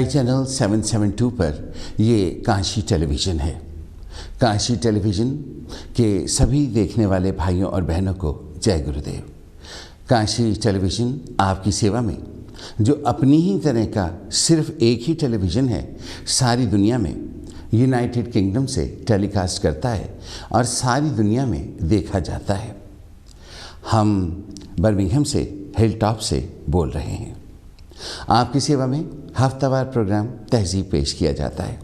Channel 772 पर ये Kashi television है। काशी टेलीविज़न के सभी देखने वाले भाइयों और बहनों को जय गुरुदेव। काशी टेलीविज़न आपकी सेवा में जो अपनी ही तरह का सिर्फ एक ही टेलीविज़न है, सारी दुनिया में यूनाइटेड किंगडम से टेलीकास्ट करता है और सारी दुनिया में देखा जाता है। हम बर्मिंघम से हिलटॉप से बोल रहे हैं। आपकी सेवा में हफ्तावार प्रोग्राम तहज़ीब पेश किया जाता है।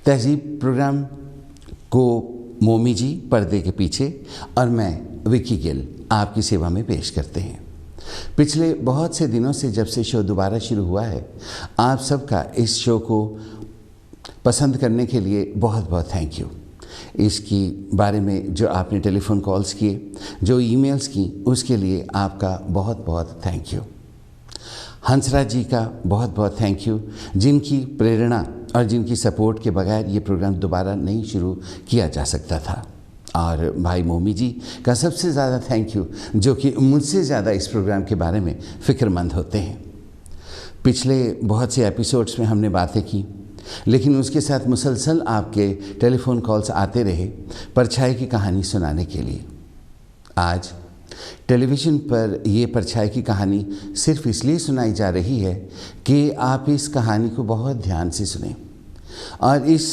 तहज़ीब प्रोग्राम को मोमी जी पर्दे के पीछे और मैं विकी गिल आपकी सेवा में पेश करते हैं। पिछले बहुत से दिनों से जब से शो दोबारा शुरू हुआ है, आप सबका इस शो को पसंद करने के लिए बहुत बहुत थैंक यू। इसकी बारे में जो आपने टेलीफोन कॉल्स किए, जो ईमेल्स की, उसके लिए आपका बहुत बहुत थैंक यू। हंसराज जी का बहुत बहुत थैंक यू, जिनकी प्रेरणा और जिनकी सपोर्ट के बगैर ये प्रोग्राम दोबारा नहीं शुरू किया जा सकता था। और भाई मोमी जी का सबसे ज़्यादा थैंक यू, जो कि मुझसे ज़्यादा इस प्रोग्राम के बारे में फ़िक्रमंद होते हैं। पिछले बहुत से एपिसोड्स में हमने बातें की, लेकिन उसके साथ मुसलसल आपके टेलीफोन कॉल्स आते रहे परछाई की कहानी सुनाने के लिए। आज टेलीविज़न पर ये परछाई की कहानी सिर्फ इसलिए सुनाई जा रही है कि आप इस कहानी को बहुत ध्यान से सुनें और इस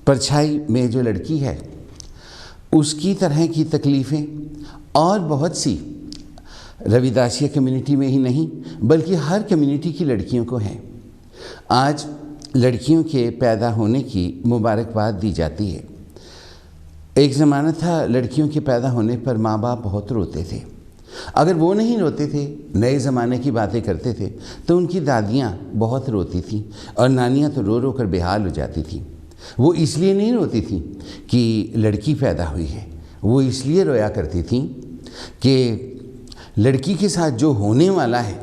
परछाई में जो लड़की है उसकी तरह की तकलीफ़ें और बहुत सी रविदासिया कम्युनिटी में ही नहीं बल्कि हर कम्युनिटी की लड़कियों को हैं। आज लड़कियों के पैदा होने की मुबारकबाद दी जाती है। एक ज़माना था लड़कियों के पैदा होने पर माँ बाप बहुत रोते थे। अगर वो नहीं रोते थे, नए ज़माने की बातें करते थे, तो उनकी दादियाँ बहुत रोती थीं और नानियाँ तो रो रो कर बेहाल हो जाती थीं। वो इसलिए नहीं रोती थीं कि लड़की पैदा हुई है, वो इसलिए रोया करती थीं कि लड़की के साथ जो होने वाला है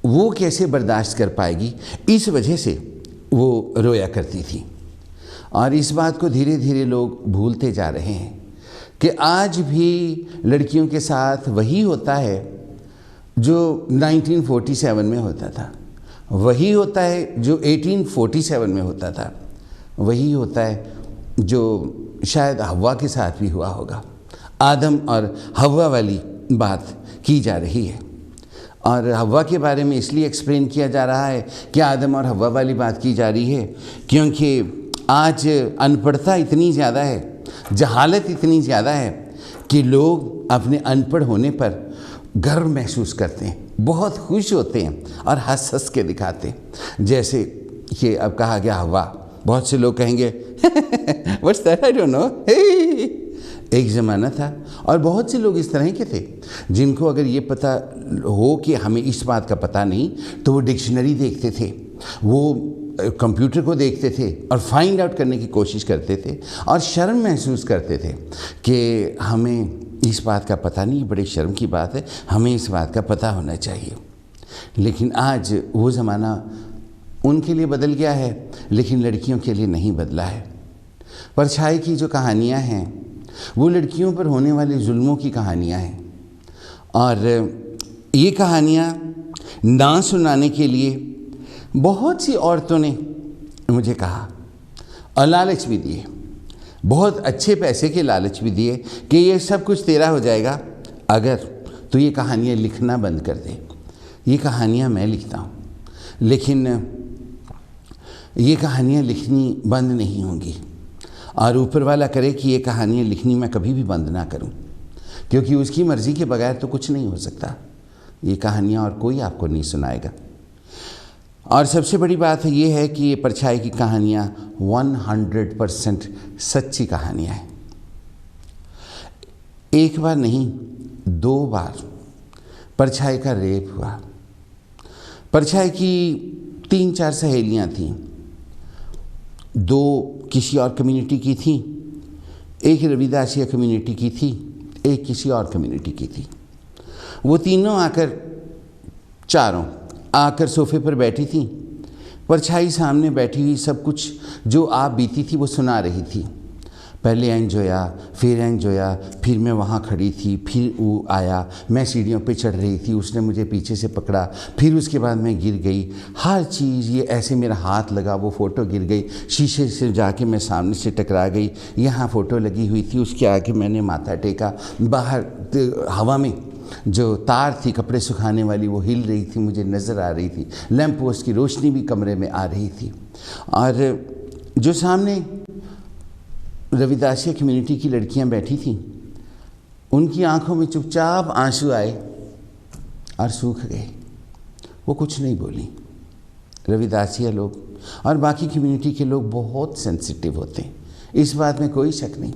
वो कैसे बर्दाश्त कर पाएगी, इस वजह से वो रोया करती थी। और इस बात को धीरे धीरे लोग भूलते जा रहे हैं कि आज भी लड़कियों के साथ वही होता है जो 1947 में होता था, वही होता है जो 1847 में होता था, वही होता है जो शायद हव्वा के साथ भी हुआ होगा। आदम और हव्वा वाली बात की जा रही है और हव्वा के बारे में इसलिए एक्सप्लेन किया जा रहा है कि आदम और हव्वा वाली बात की जा रही है क्योंकि आज अनपढ़ता इतनी ज़्यादा है, जहालत इतनी ज़्यादा है कि लोग अपने अनपढ़ होने पर गर्व महसूस करते हैं, बहुत खुश होते हैं और हंस हंस के दिखाते हैं। जैसे कि अब कहा गया हव्वा, बहुत से लोग कहेंगे what's that, I don't know. एक ज़माना था और बहुत से लोग इस तरह के थे जिनको अगर ये पता हो कि हमें इस बात का पता नहीं तो वो डिक्शनरी देखते थे, वो कंप्यूटर को देखते थे और फाइंड आउट करने की कोशिश करते थे और शर्म महसूस करते थे कि हमें इस बात का पता नहीं, बड़े शर्म की बात है, हमें इस बात का पता होना चाहिए। लेकिन आज वो ज़माना उनके लिए बदल गया है, लेकिन लड़कियों के लिए नहीं बदला है। परछाई की जो कहानियाँ हैं वो लड़कियों पर होने वाले जुल्मों की कहानियाँ हैं और ये कहानियाँ ना सुनाने के लिए बहुत सी औरतों ने मुझे कहा और लालच भी दिए, बहुत अच्छे पैसे के लालच भी दिए कि ये सब कुछ तेरा हो जाएगा अगर तो ये कहानियाँ लिखना बंद कर दे। ये कहानियाँ मैं लिखता हूँ, लेकिन ये कहानियाँ लिखनी बंद नहीं होंगी और ऊपर वाला करे कि ये कहानियाँ लिखनी मैं कभी भी बंद ना करूं, क्योंकि उसकी मर्ज़ी के बगैर तो कुछ नहीं हो सकता। ये कहानियाँ और कोई आपको नहीं सुनाएगा। और सबसे बड़ी बात ये है कि ये परछाई की कहानियाँ 100% सच्ची कहानियाँ हैं। एक बार नहीं, 2 बार परछाई का रेप हुआ। परछाई की 3-4 सहेलियाँ थीं, 2 किसी और कम्युनिटी की थी, एक रविदासिया कम्युनिटी की थी, एक किसी और कम्युनिटी की थी। वो तीनों चारों आकर सोफे पर बैठी थी। परछाई सामने बैठी हुई सब कुछ जो आप बीती थी वो सुना रही थी। पहले एंजोया, फिर एंजोया, फिर मैं वहाँ खड़ी थी, फिर वो आया, मैं सीढ़ियों पे चढ़ रही थी, उसने मुझे पीछे से पकड़ा, फिर उसके बाद मैं गिर गई। हर चीज़ ये ऐसे मेरा हाथ लगा, वो फ़ोटो गिर गई, शीशे से जाके मैं सामने से टकरा गई, यहाँ फ़ोटो लगी हुई थी, उसके आगे मैंने माथा टेका। बाहर हवा में जो तार थी कपड़े सुखाने वाली वो हिल रही थी, मुझे नज़र आ रही थी, लैंप पोस्ट की रोशनी भी कमरे में आ रही थी। और जो सामने रविदासिया कम्युनिटी की लड़कियां बैठी थीं, उनकी आंखों में चुपचाप आंसू आए और सूख गए। वो कुछ नहीं बोली। रविदासिया लोग और बाकी कम्युनिटी के लोग बहुत सेंसिटिव होते हैं, इस बात में कोई शक नहीं।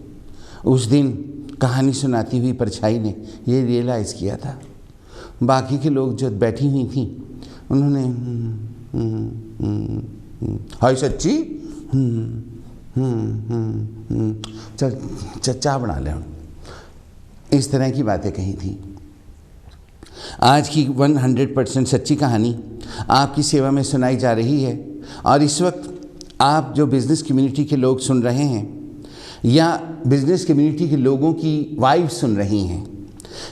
उस दिन कहानी सुनाती हुई परछाई ने ये रियलाइज़ किया था। बाकी के लोग जो बैठी हुई थीं उन्होंने हाय सच्ची, चल चाय बना ले, इस तरह की बातें कही थी। आज की 100% सच्ची कहानी आपकी सेवा में सुनाई जा रही है। और इस वक्त आप जो बिज़नेस कम्युनिटी के लोग सुन रहे हैं या बिज़नेस कम्युनिटी के लोगों की वाइफ सुन रही हैं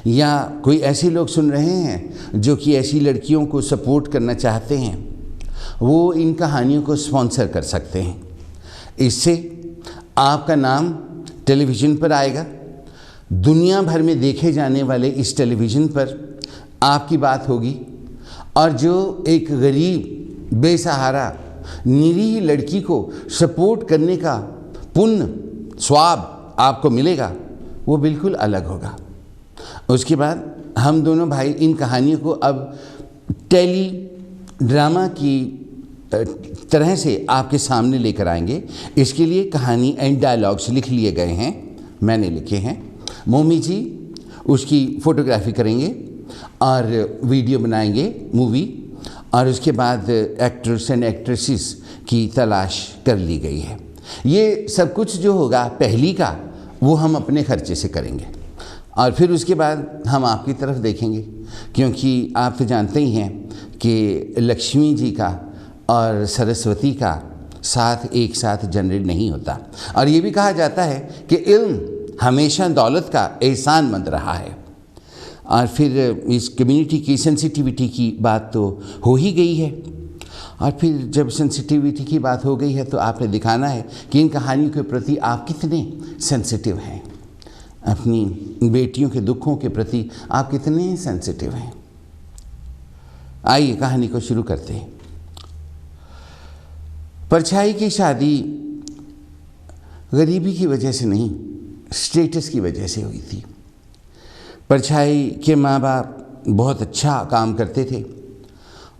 या कोई ऐसे लोग सुन रहे हैं जो कि ऐसी लड़कियों को सपोर्ट करना चाहते हैं, वो इन कहानियों को स्पॉन्सर कर सकते हैं। इससे आपका नाम टेलीविज़न पर आएगा। दुनिया भर में देखे जाने वाले इस टेलीविज़न पर आपकी बात होगी और जो एक गरीब बेसहारा निरीह लड़की को सपोर्ट करने का पुण्य स्वाब आपको मिलेगा, वो बिल्कुल अलग होगा। उसके बाद हम दोनों भाई इन कहानियों को अब टेली ड्रामा की तरह से आपके सामने लेकर आएंगे। इसके लिए कहानी एंड डायलॉग्स लिख लिए गए हैं, मैंने लिखे हैं। मोमी जी उसकी फ़ोटोग्राफी करेंगे और वीडियो बनाएंगे मूवी, और उसके बाद एक्टर्स एंड एक्ट्रेसेस की तलाश कर ली गई है। ये सब कुछ जो होगा पहली का, वो हम अपने खर्चे से करेंगे और फिर उसके बाद हम आपकी तरफ देखेंगे, क्योंकि आप तो जानते ही हैं कि लक्ष्मी जी का और सरस्वती का साथ एक साथ जनरेट नहीं होता। और ये भी कहा जाता है कि इल्म हमेशा दौलत का एहसानमंद रहा है। और फिर इस कम्युनिटी की सेंसिटिविटी की बात तो हो ही गई है, और फिर जब सेंसिटिविटी की बात हो गई है तो आपने दिखाना है कि इन कहानियों के प्रति आप कितने सेंसिटिव हैं, अपनी बेटियों के दुखों के प्रति आप कितने सेंसिटिव हैं। आइए कहानी को शुरू करते हैं। परछाई की शादी गरीबी की वजह से नहीं, स्टेटस की वजह से हुई थी। परछाई के माँ बाप बहुत अच्छा काम करते थे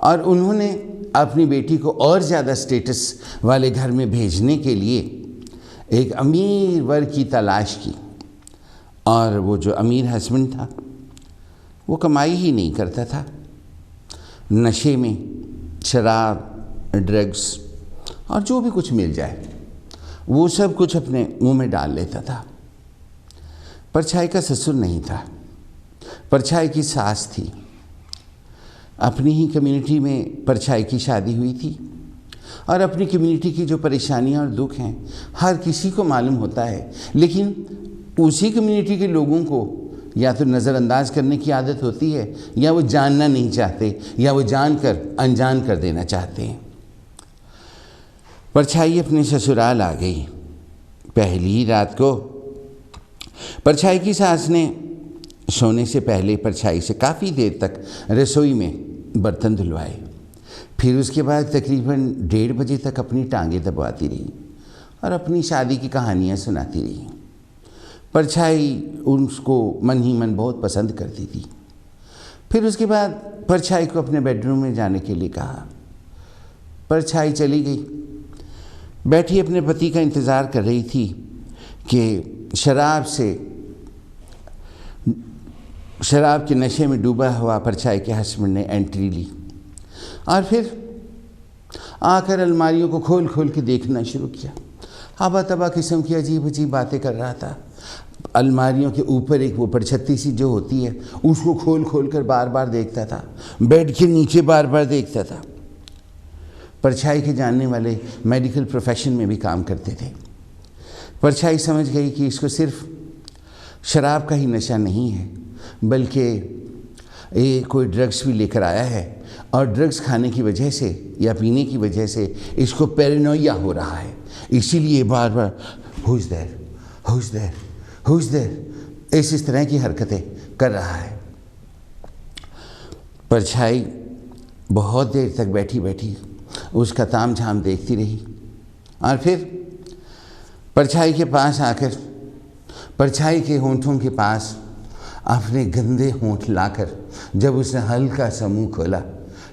और उन्होंने अपनी बेटी को और ज़्यादा स्टेटस वाले घर में भेजने के लिए एक अमीर वर्ग की तलाश की। और वो जो अमीर हस्बैंड था वो कमाई ही नहीं करता था, नशे में शराब, ड्रग्स और जो भी कुछ मिल जाए वो सब कुछ अपने मुंह में डाल लेता था। परछाई का ससुर नहीं था, परछाई की सास थी। अपनी ही कम्युनिटी में परछाई की शादी हुई थी और अपनी कम्युनिटी की जो परेशानियां और दुख हैं हर किसी को मालूम होता है, लेकिन उसी कम्युनिटी के लोगों को या तो नज़रअंदाज करने की आदत होती है या वो जानना नहीं चाहते या वो जानकर अनजान कर देना चाहते हैं। परछाई अपने ससुराल आ गई। पहली ही रात को परछाई की सास ने सोने से पहले परछाई से काफ़ी देर तक रसोई में बर्तन धुलवाए। फिर उसके बाद तकरीबन 1:30 बजे तक अपनी टांगें दबाती रही और अपनी शादी की कहानियाँ सुनाती रही। परछाई उसको मन ही मन बहुत पसंद करती थी। फिर उसके बाद परछाई को अपने बेडरूम में जाने के लिए कहा। परछाई चली गई। बैठी अपने पति का इंतज़ार कर रही थी कि शराब के नशे में डूबा हुआ परछाई के हस्बैंड ने एंट्री ली और फिर आकर अलमारियों को खोल खोल के देखना शुरू किया। आबा तबा किस्म की अजीब अजीब बातें कर रहा था। अलमारियों के ऊपर एक वो परछत्ती सी जो होती है उसको खोल खोल कर बार बार देखता था, बेड के नीचे बार बार देखता था। परछाई के जानने वाले मेडिकल प्रोफेशन में भी काम करते थे। परछाई समझ गई कि इसको सिर्फ शराब का ही नशा नहीं है, बल्कि ये कोई ड्रग्स भी लेकर आया है और ड्रग्स खाने की वजह से या पीने की वजह से इसको पैरानोया हो रहा है। इसीलिए बार बार who's there, who's there, who's there इस तरह की हरकतें कर रहा है। परछाई बहुत देर तक बैठी बैठी उसका ताम झाम देखती रही और फिर परछाई के पास आकर परछाई के होंठों के पास अपने गंदे होंठ लाकर जब उसने हल्का सा मुँह खोला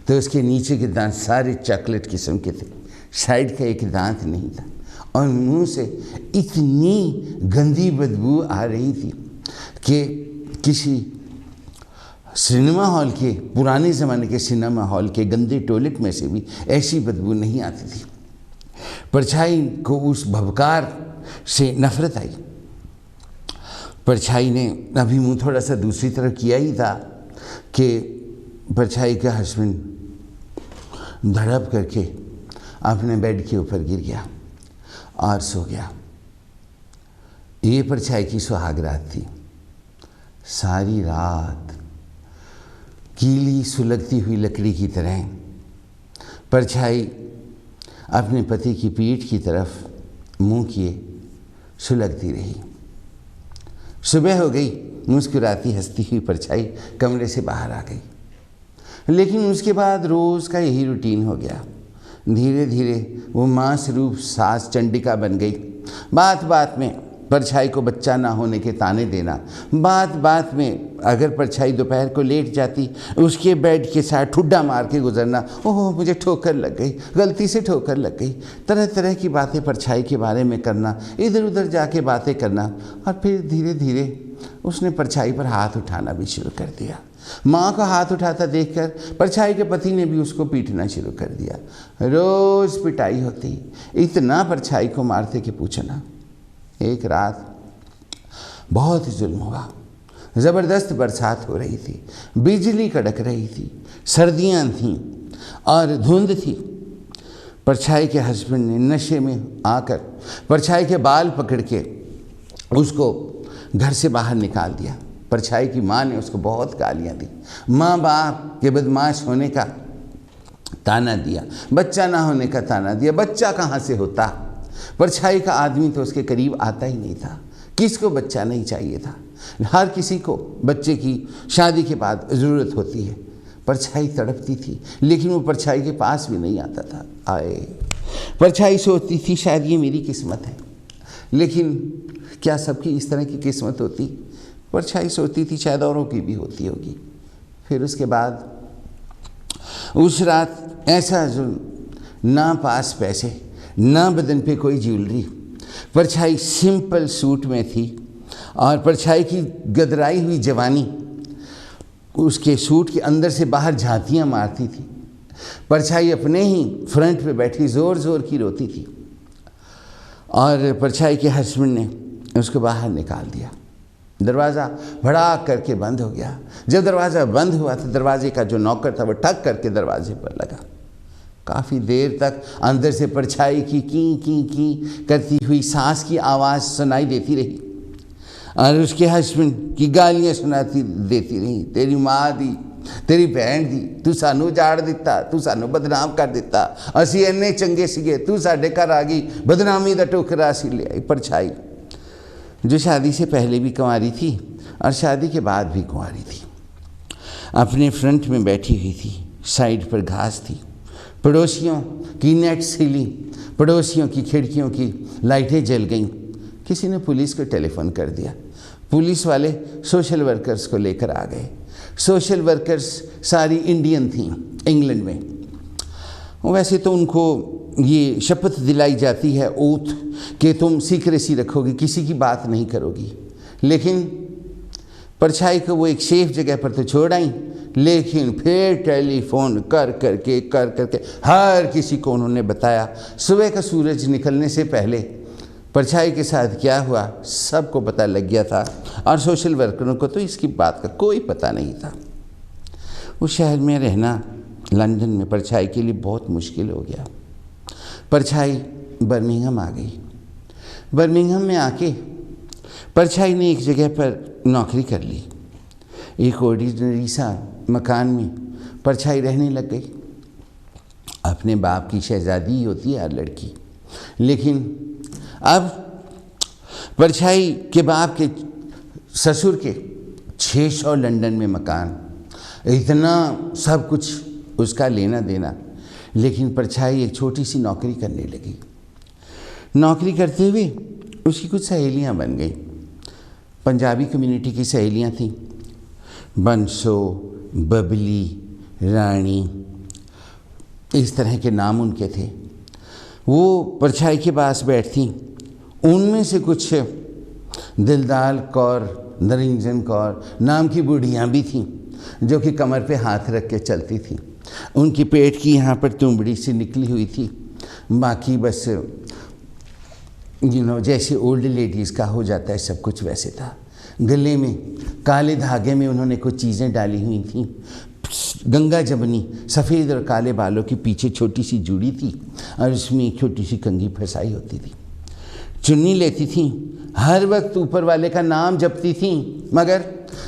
तो उसके नीचे के दांत सारे चॉकलेट किस्म के थे, साइड का एक दांत नहीं था और मुंह से इतनी गंदी बदबू आ रही थी कि किसी सिनेमा हॉल के, पुराने ज़माने के सिनेमा हॉल के गंदे टॉयलेट में से भी ऐसी बदबू नहीं आती थी। परछाई को उस भवकार से नफरत आई। परछाई ने अभी मुंह थोड़ा सा दूसरी तरफ किया ही था कि परछाई का हस्बैंड धड़प करके अपने बेड के ऊपर गिर गया और सो गया। ये परछाई की सुहाग रात थी। सारी रात गीली सुलगती हुई लकड़ी की तरह परछाई अपने पति की पीठ की तरफ मुंह किए सुलगती रही। सुबह हो गई, मुस्कुराती हंसती हुई परछाई कमरे से बाहर आ गई। लेकिन उसके बाद रोज़ का यही रूटीन हो गया। धीरे धीरे वो माँ स्वरूप सास चंडिका बन गई। बात बात में परछाई को बच्चा ना होने के ताने देना, बात बात में अगर परछाई दोपहर को लेट जाती उसके बेड के साथ ठुड्डा मार के गुजरना, ओह मुझे ठोकर लग गई, गलती से ठोकर लग गई, तरह तरह की बातें परछाई के बारे में करना, इधर उधर जाके बातें करना। और फिर धीरे धीरे उसने परछाई पर हाथ उठाना भी शुरू कर दिया। माँ का हाथ उठाता देखकर परछाई के पति ने भी उसको पीटना शुरू कर दिया। रोज़ पिटाई होती, इतना परछाई को मारते कि पूछना। एक रात बहुत जुल्म हुआ। ज़बरदस्त बरसात हो रही थी, बिजली कड़क रही थी, सर्दियाँ थीं और धुंध थी। परछाई के हस्बैंड ने नशे में आकर परछाई के बाल पकड़ के उसको घर से बाहर निकाल दिया। परछाई की माँ ने उसको बहुत गालियाँ दी, माँ बाप के बदमाश होने का ताना दिया, बच्चा ना होने का ताना दिया। बच्चा कहाँ से होता? परछाई का आदमी तो उसके करीब आता ही नहीं था। किसको बच्चा नहीं चाहिए था? हर किसी को बच्चे की शादी के बाद ज़रूरत होती है। परछाई तड़पती थी, लेकिन वो परछाई के पास भी नहीं आता था। आए परछाई सोचती थी शायद ये मेरी किस्मत है, लेकिन क्या सबकी इस तरह की किस्मत होती? परछाई सोचती थी शायद औरों की भी होती होगी। फिर उसके बाद उस रात ऐसा जुल्म, ना पास पैसे, ना बदन पे कोई ज्वेलरी। परछाई सिंपल सूट में थी और परछाई की गदराई हुई जवानी उसके सूट के अंदर से बाहर झांकियाँ मारती थी। परछाई अपने ही फ्रंट पे बैठी ज़ोर ज़ोर की रोती थी और परछाई के हस्बैंड ने उसको बाहर निकाल दिया। दरवाज़ा भड़ाक करके बंद हो गया। जब दरवाज़ा बंद हुआ तो दरवाजे का जो नौकर था वो ठक करके दरवाजे पर लगा। काफ़ी देर तक अंदर से परछाई की की करती हुई सांस की आवाज़ सुनाई देती रही और उसके हस्बैंड की गालियाँ सुनाती देती रही। तेरी माँ दी, तेरी बहन दी, तू सानू जाड़ दिता, तू सानू बदनाम कर दिता, असी इन्ने चंगे सीगे, तू साडे घर आ गई, बदनामी दा टोकरा सी ले आई। परछाई जो शादी से पहले भी कुंवारी थी और शादी के बाद भी कुंवारी थी, अपने फ्रंट में बैठी हुई थी। साइड पर घास थी, पड़ोसियों की नेट सीलिंग, पड़ोसियों की खिड़कियों की लाइटें जल गईं। किसी ने पुलिस को टेलीफोन कर दिया। पुलिस वाले सोशल वर्कर्स को लेकर आ गए। सोशल वर्कर्स सारी इंडियन थीं इंग्लैंड में। वैसे तो उनको ये शपथ दिलाई जाती है, ओथ, कि तुम सीक्रेसी रखोगी, किसी की बात नहीं करोगी, लेकिन परछाई को वो एक सेफ जगह पर तो छोड़ आई, लेकिन फिर टेलीफोन कर करके हर किसी को उन्होंने बताया। सुबह का सूरज निकलने से पहले परछाई के साथ क्या हुआ सबको पता लग गया था और सोशल वर्करों को तो इसकी बात का कोई पता नहीं था। उस शहर में रहना लंदन में परछाई के लिए बहुत मुश्किल हो गया। परछाई बर्मिंघम आ गई। बर्मिंघम में आके परछाई ने एक जगह पर नौकरी कर ली। एक ऑर्डिनरी सा मकान में परछाई रहने लग गई। अपने बाप की शहजादी होती है हर लड़की, लेकिन अब परछाई के बाप के ससुर के 600 लंदन में मकान, इतना सब कुछ उसका लेना देना, लेकिन परछाई एक छोटी सी नौकरी करने लगी। नौकरी करते हुए उसकी कुछ सहेलियां बन गई। पंजाबी कम्युनिटी की सहेलियां थीं, बंसो, बबली, रानी, इस तरह के नाम उनके थे। वो परछाई के पास बैठती। उनमें से कुछ दिलदार कौर, नरिंजन कौर नाम की बूढ़ियाँ भी थीं, जो कि कमर पे हाथ रख के चलती थीं। उनकी पेट की यहाँ पर तुंबड़ी सी निकली हुई थी, बाकी बस जैसे ओल्ड लेडीज़ का हो जाता है सब कुछ वैसे था। गले में काले धागे में उन्होंने कुछ चीज़ें डाली हुई थीं। गंगा जमनी सफ़ेद और काले बालों के पीछे छोटी सी जूड़ी थी और उसमें एक छोटी सी कंघी फंसाई होती थी। चुन्नी लेती थीं, हर वक्त ऊपर वाले का नाम जपती थीं, मगर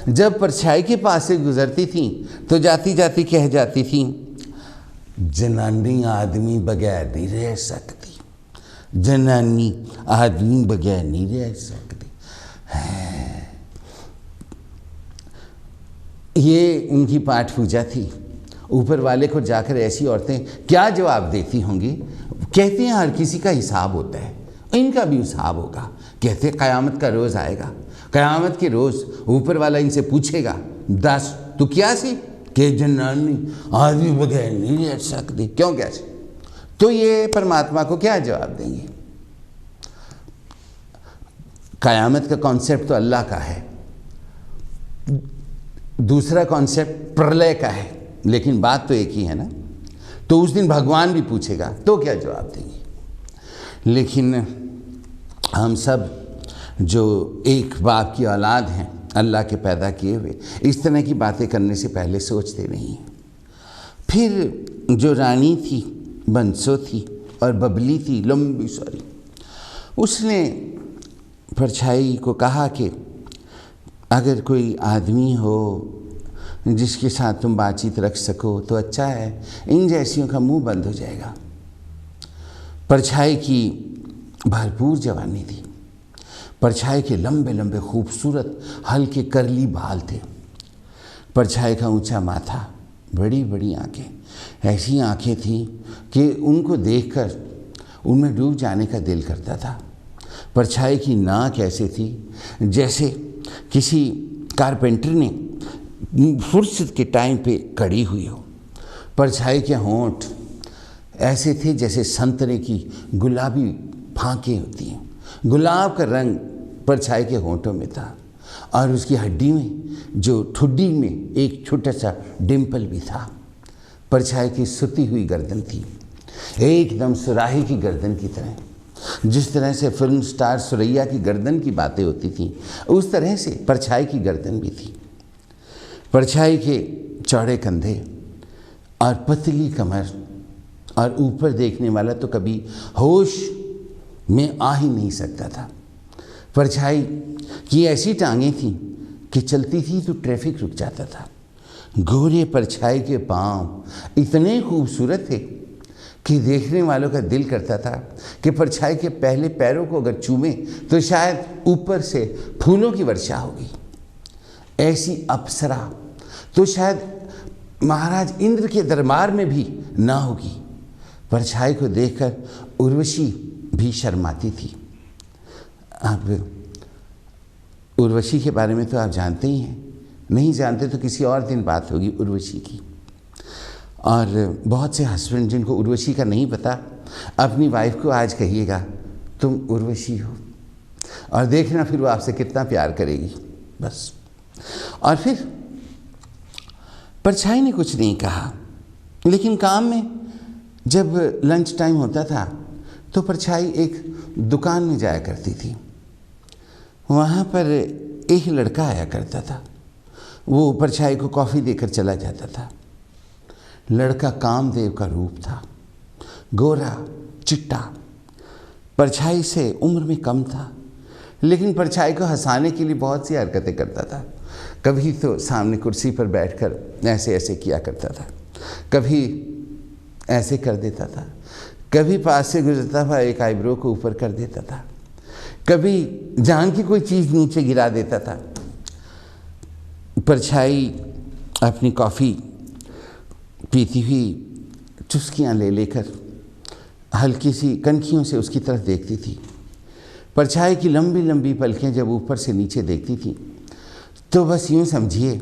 जब परछाई के पास से गुजरती थीं तो जाती जाती कह जाती थीं, जनानी आदमी बगैर नहीं रह सकती, जनानी आदमी बगैर नहीं रह सकती। ये उनकी पाठ पूजा थी। ऊपर वाले को जाकर ऐसी औरतें क्या जवाब देती होंगी। कहते हैं हर किसी का हिसाब होता है, इनका भी हिसाब होगा। कहते क़यामत का रोज़ आएगा, क़यामत के रोज़ ऊपर वाला इनसे पूछेगा, दस तू क्या सी कि जनानी आदमी बगैर नहीं रह सकती, क्यों कैसे? तो ये परमात्मा को क्या जवाब देंगे? क़यामत का कॉन्सेप्ट तो अल्लाह का है, दूसरा कॉन्सेप्ट प्रलय का है, लेकिन बात तो एक ही है ना। तो उस दिन भगवान भी पूछेगा, तो क्या जवाब देंगे? लेकिन हम सब जो एक बाप की औलाद हैं, अल्लाह के पैदा किए हुए, इस तरह की बातें करने से पहले सोचते नहीं। फिर जो रानी थी, बंसो थी और बबली थी लंबी सारी, उसने परछाई को कहा कि अगर कोई आदमी हो जिसके साथ तुम बातचीत रख सको तो अच्छा है, इन जैसियों का मुंह बंद हो जाएगा। परछाई की भरपूर जवानी थी। परछाई के लंबे लंबे खूबसूरत हल्के करली बाल थे। परछाई का ऊंचा माथा, बड़ी बड़ी आंखें, ऐसी आंखें थीं कि उनको देखकर उनमें डूब जाने का दिल करता था। परछाई की नाक ऐसे थी जैसे किसी कारपेंटर ने फुर्सत के टाइम पे कड़ी हुई हो। परछाई के होंठ ऐसे थे जैसे संतरे की गुलाबी फांकें होती हैं। गुलाब का रंग परछाई के होंठों में था और उसकी हड्डी में, जो ठुड्डी में एक छोटा सा डिम्पल भी था। परछाई की सुती हुई गर्दन थी, एकदम सुराही की गर्दन की तरह। जिस तरह से फिल्म स्टार सुरैया की गर्दन की बातें होती थी, उस तरह से परछाई की गर्दन भी थी। परछाई के चौड़े कंधे और पतली कमर, और ऊपर देखने वाला तो कभी होश में आ ही नहीं सकता था। परछाई की ऐसी टांगें थीं कि चलती थी तो ट्रैफिक रुक जाता था। गोरे परछाई के पांव इतने खूबसूरत थे कि देखने वालों का दिल करता था कि परछाई के पहले पैरों को अगर चूमे तो शायद ऊपर से फूलों की वर्षा होगी। ऐसी अप्सरा तो शायद महाराज इंद्र के दरबार में भी ना होगी। परछाई को देखकर उर्वशी भी शर्माती थी। अब उर्वशी के बारे में तो आप जानते ही हैं, नहीं जानते तो किसी और दिन बात होगी उर्वशी की। और बहुत से हस्बैंड जिनको उर्वशी का नहीं पता, अपनी वाइफ को आज कहिएगा तुम उर्वशी हो, और देखना फिर वो आपसे कितना प्यार करेगी बस। और फिर परछाई ने कुछ नहीं कहा, लेकिन काम में जब लंच टाइम होता था तो परछाई एक दुकान में जाया करती थी। वहाँ पर एक लड़का आया करता था, वो परछाई को कॉफ़ी देकर चला जाता था। लड़का कामदेव का रूप था, गोरा चिट्टा, परछाई से उम्र में कम था, लेकिन परछाई को हंसाने के लिए बहुत सी हरकतें करता था। कभी तो सामने कुर्सी पर बैठकर ऐसे ऐसे किया करता था, कभी ऐसे कर देता था, कभी पास से गुजरता हुआ एक आईब्रो को ऊपर कर देता था, कभी जान की कोई चीज़ नीचे गिरा देता था। परछाई अपनी कॉफ़ी पीती हुई चुस्कियाँ ले लेकर हल्की सी कनखियों से उसकी तरफ देखती थी। परछाई की लंबी लंबी पलकें जब ऊपर से नीचे देखती थी तो बस यूँ समझिए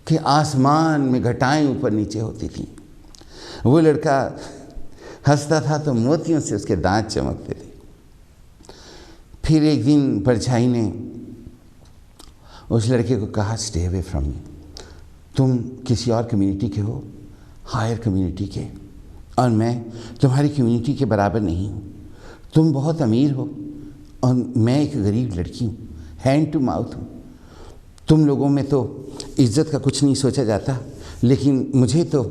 कि आसमान में घटाएं ऊपर नीचे होती थी। वो लड़का हंसता था तो मोतियों से उसके दांत चमकते थे। फिर एक दिन परछाई ने उस लड़के को कहा, स्टे अवे फ्रॉम मी, तुम किसी और कम्युनिटी के हो, हायर कम्युनिटी के, और मैं तुम्हारी कम्युनिटी के बराबर नहीं हूँ। तुम बहुत अमीर हो और मैं एक गरीब लड़की हूँ, हैंड टू माउथ हूँ। तुम लोगों में तो इज़्ज़त का कुछ नहीं सोचा जाता, लेकिन मुझे तो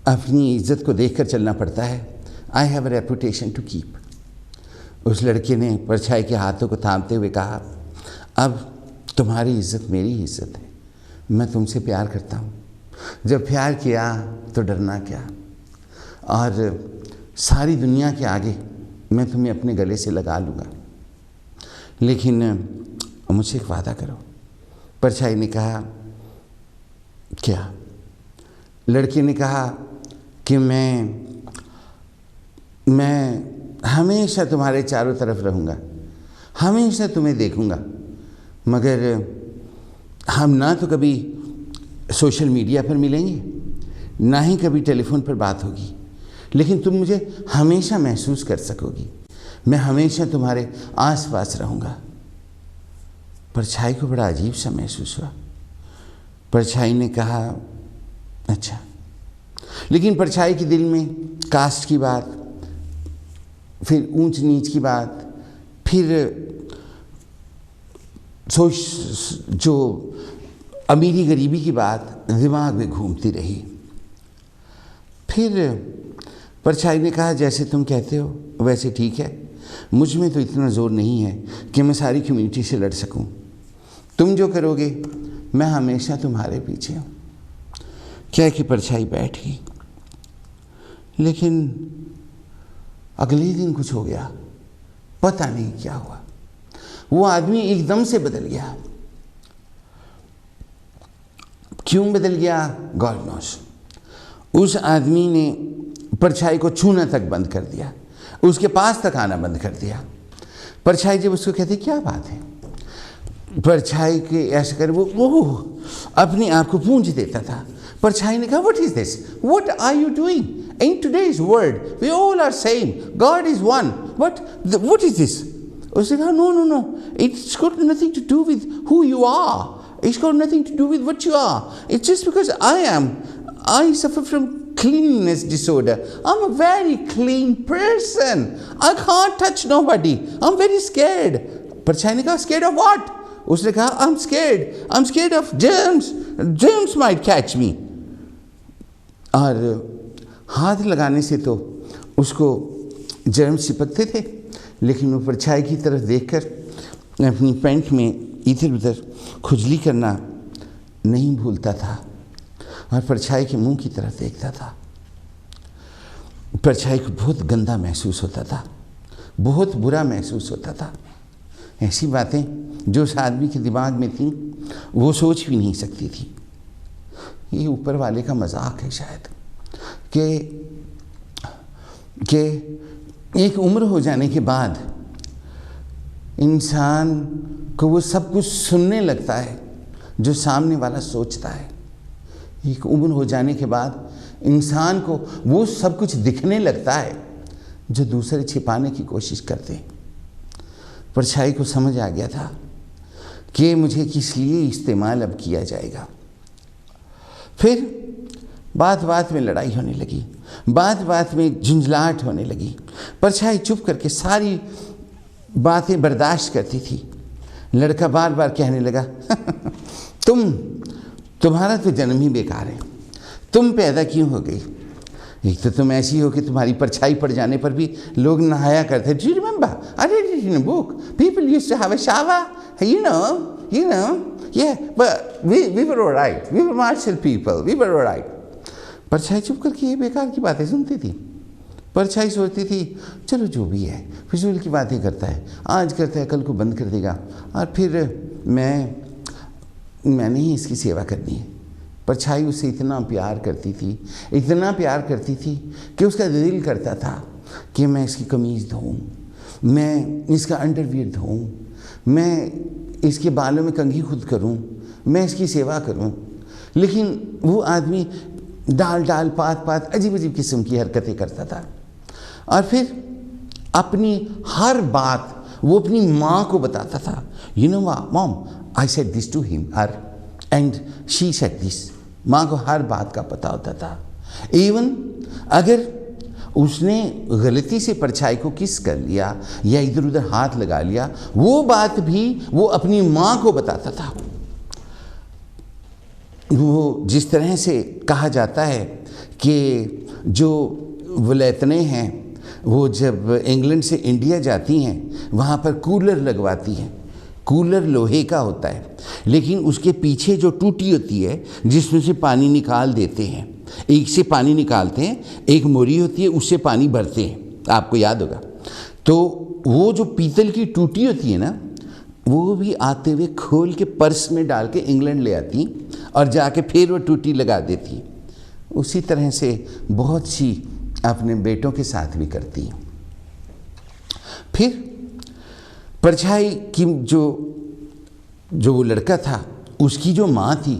अपनी इज़्ज़त को देखकर चलना पड़ता है। I have a reputation to keep. उस लड़के ने परछाई के हाथों को थामते हुए कहा, अब तुम्हारी इज़्ज़त मेरी इज़्ज़त है, मैं तुमसे प्यार करता हूँ। जब प्यार किया तो डरना क्या, और सारी दुनिया के आगे मैं तुम्हें अपने गले से लगा लूँगा, लेकिन मुझसे एक वादा करो। परछाई ने कहा, क्या? लड़के ने कहा कि मैं हमेशा तुम्हारे चारों तरफ रहूँगा, हमेशा तुम्हें देखूँगा, मगर हम ना तो कभी सोशल मीडिया पर मिलेंगे, ना ही कभी टेलीफोन पर बात होगी, लेकिन तुम मुझे हमेशा महसूस कर सकोगी, मैं हमेशा तुम्हारे आसपास रहूँगा। परछाई को बड़ा अजीब सा महसूस हुआ। परछाई ने कहा, अच्छा। लेकिन परछाई के दिल में कास्ट की बात, फिर ऊंच नीच की बात, फिर जो अमीरी गरीबी की बात दिमाग में घूमती रही। फिर परछाई ने कहा, जैसे तुम कहते हो वैसे ठीक है, मुझ में तो इतना ज़ोर नहीं है कि मैं सारी कम्युनिटी से लड़ सकूं। तुम जो करोगे मैं हमेशा तुम्हारे पीछे हूँ। क्या कि परछाई बैठ गई, लेकिन अगले दिन कुछ हो गया, पता नहीं क्या हुआ। वो आदमी एकदम से बदल गया। क्यों बदल गया, गॉड नोस। उस आदमी ने परछाई को छूना तक बंद कर दिया, उसके पास तक आना बंद कर दिया। परछाई जब उसको कहती, क्या बात है, परछाई के ऐसे कर वो अपने आप को पूंछ देता था। परछाई ने कहा, what is this, what are you doing in today's world, we all are same, God is one, what is this. उसने कहा, no no no, it's got nothing to do with who you are, it's got nothing to do with what you are. It's just because I suffer from cleanliness disorder. I'm a very clean person. I can't touch nobody. I'm very scared. परछाई ने कहा, scared of what? उसने कहा, I'm scared of germs. Germs might catch me. और हाथ लगाने से तो उसको जर्म्स चिपकते थे, लेकिन वो परछाई की तरफ देखकर अपनी पैंट में इधर उधर खुजली करना नहीं भूलता था और परछाई के मुंह की तरफ देखता था। परछाई को बहुत गंदा महसूस होता था, बहुत बुरा महसूस होता था। ऐसी बातें जो उस आदमी के दिमाग में थी वो सोच भी नहीं सकती थी। ये ऊपर वाले का मजाक है शायद कि एक उम्र हो जाने के बाद इंसान को वो सब कुछ सुनने लगता है जो सामने वाला सोचता है। एक उम्र हो जाने के बाद इंसान को वो सब कुछ दिखने लगता है जो दूसरे छिपाने की कोशिश करते हैं। परछाई को समझ आ गया था कि मुझे किस लिए इस्तेमाल अब किया जाएगा। फिर बात बात में लड़ाई होने लगी, बात बात में झुंझलाहट होने लगी। परछाई चुप करके सारी बातें बर्दाश्त करती थी। लड़का बार बार कहने लगा, तुम्हारा तो जन्म ही बेकार है, तुम पैदा क्यों हो गई, एक तो तुम ऐसी हो कि तुम्हारी परछाई पड़ जाने पर भी लोग नहाया करते। Do you remember? अरे in a book people used to have a shower, you know, yeah, but we were all right. We were martial people. We were all right. परछाई चुप करके ये बेकार की बातें सुनती थी। परछाई सोचती थी चलो जो भी है, फिजूल की बातें करता है, आज करता है कल को बंद कर देगा, और फिर मैंने ही इसकी सेवा करनी है। परछाई उससे इतना प्यार करती थी, इतना प्यार करती थी कि उसका दिल करता था कि मैं इसकी कमीज़ धोऊं, मैं इसका अंडरवियर धोऊं, मैं इसके बालों में कंघी खुद करूं, मैं इसकी सेवा करूं। लेकिन वो आदमी डाल डाल पात पात अजीब अजीब किस्म की हरकतें करता था। और फिर अपनी हर बात वो अपनी माँ को बताता था। You know mom, I said this to him her and she said this. माँ को हर बात का पता होता था। इवन अगर उसने गलती से परछाई को किस कर लिया या इधर उधर हाथ लगा लिया, वो बात भी वो अपनी माँ को बताता था। वो जिस तरह से कहा जाता है कि जो वलैतने हैं वो जब इंग्लैंड से इंडिया जाती हैं वहाँ पर कूलर लगवाती हैं। कूलर लोहे का होता है, लेकिन उसके पीछे जो टूटी होती है जिसमें से पानी निकाल देते हैं, एक से पानी निकालते हैं, एक मोरी होती है उससे पानी भरते हैं, आपको याद होगा। तो वो जो पीतल की टूटी होती है ना, वो भी आते हुए खोल के पर्स में डाल के इंग्लैंड ले आती और जाके फिर वो टूटी लगा देती। उसी तरह से बहुत सी अपने बेटों के साथ भी करती। फिर परछाई की जो वो लड़का था, उसकी जो माँ थी,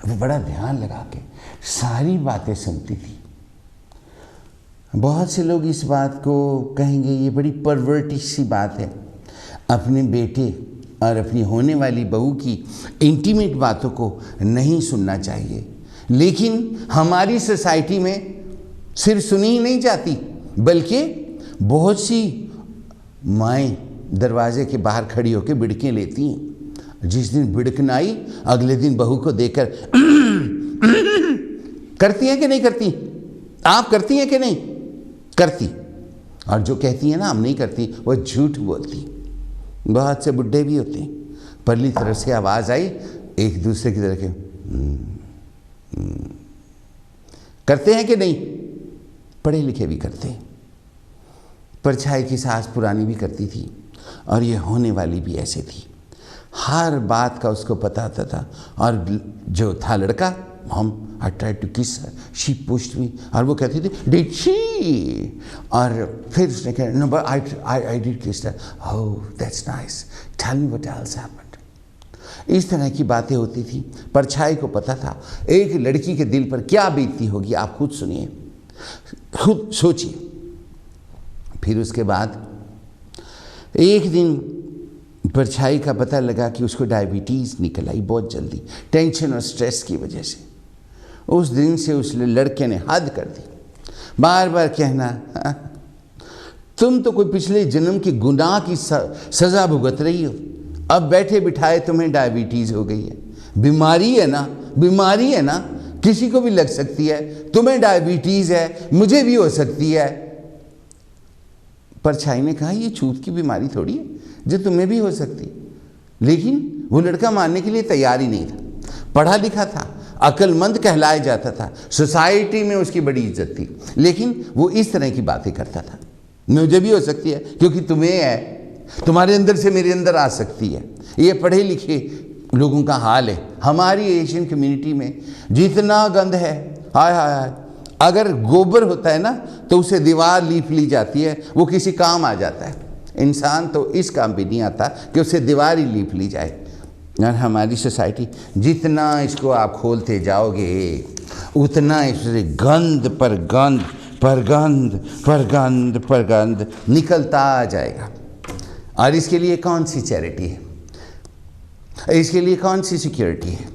वो बड़ा ध्यान लगा के सारी बातें सुनती थी। बहुत से लोग इस बात को कहेंगे ये बड़ी परवर्टिश सी बात है, अपने बेटे और अपनी होने वाली बहू की इंटीमेट बातों को नहीं सुनना चाहिए। लेकिन हमारी सोसाइटी में सिर्फ सुनी ही नहीं जाती, बल्कि बहुत सी माएँ दरवाजे के बाहर खड़ी होकर बिड़कें लेती हैं। जिस दिन बिड़कन आई, अगले दिन बहू को देखकर करती हैं कि नहीं करती? आप करती हैं कि नहीं करती? और जो कहती है ना हम नहीं करती, वो झूठ बोलती। बहुत से बुड्ढे भी होते हैं, परली तरफ से आवाज़ आई, एक दूसरे की तरह के करते हैं कि नहीं? पढ़े लिखे भी करते हैं। परछाई की सास पुरानी भी करती थी और ये होने वाली भी ऐसे थी। हर बात का उसको पता होता था। और जो था लड़का, हम आई ट्राई टू किस हर, शी पुश्ड मी, और वो कहती थी डिड शी, और फिर उसने कहा no but I did kiss her, oh that's nice, tell me what else happened. इस तरह की बातें होती थी। परछाई को पता था एक लड़की के दिल पर क्या बीतती होगी। आप खुद सुनिए, खुद सोचिए। फिर उसके बाद एक दिन परछाई का पता लगा कि उसको डायबिटीज़ निकल आई बहुत जल्दी, टेंशन और स्ट्रेस की वजह से। उस दिन से उस लड़के ने हद कर दी, बार बार कहना तुम तो कोई पिछले जन्म के गुनाह की सज़ा भुगत रही हो, अब बैठे बिठाए तुम्हें डायबिटीज़ हो गई है। बीमारी है ना, बीमारी है ना, किसी को भी लग सकती है। तुम्हें डायबिटीज़ है, मुझे भी हो सकती है। परछाई ने कहा ये छूत की बीमारी थोड़ी है जो तुम्हें भी हो सकती। लेकिन वो लड़का मानने के लिए तैयार ही नहीं था। पढ़ा लिखा था, अक्लमंद कहलाया जाता था, सोसाइटी में उसकी बड़ी इज्जत थी, लेकिन वो इस तरह की बातें करता था। मुझे भी हो सकती है क्योंकि तुम्हें है, तुम्हारे अंदर से मेरे अंदर आ सकती है। ये पढ़े लिखे लोगों का हाल है। हमारी एशियन कम्युनिटी में जितना गंद है, हाय हाय हाय, अगर गोबर होता है ना तो उसे दीवार लीप ली जाती है, वो किसी काम आ जाता है। इंसान तो इस काम भी नहीं आता कि उसे दीवार ही लीप ली जाए। और हमारी सोसाइटी, जितना इसको आप खोलते जाओगे उतना इससे गंद पर गंद पर गंद पर गंद पर गंद निकलता जाएगा। और इसके लिए कौन सी चैरिटी है, इसके लिए कौन सी सिक्योरिटी है?